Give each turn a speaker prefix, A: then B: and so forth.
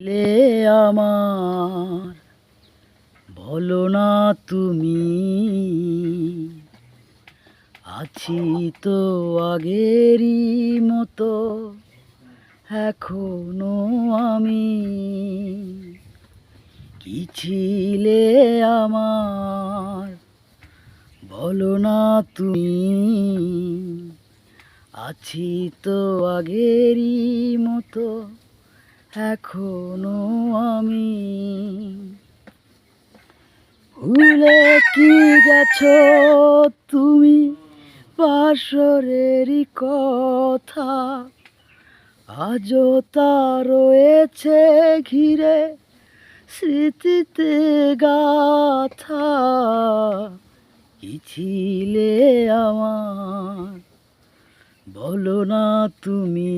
A: লে আমার বলো না তুমি, আছি তো আগেরই মতো এখনো আমি। কি ছিলে আমার বলো না তুমি, আছি তো আগেরই মতো এখনো আমি। ভুলে কি গেছো তুমি বাসরেরই কথা, আজও তা রয়েছে ঘিরে স্মৃতিতে গাথা। কি ছিলে আমার বলো না তুমি,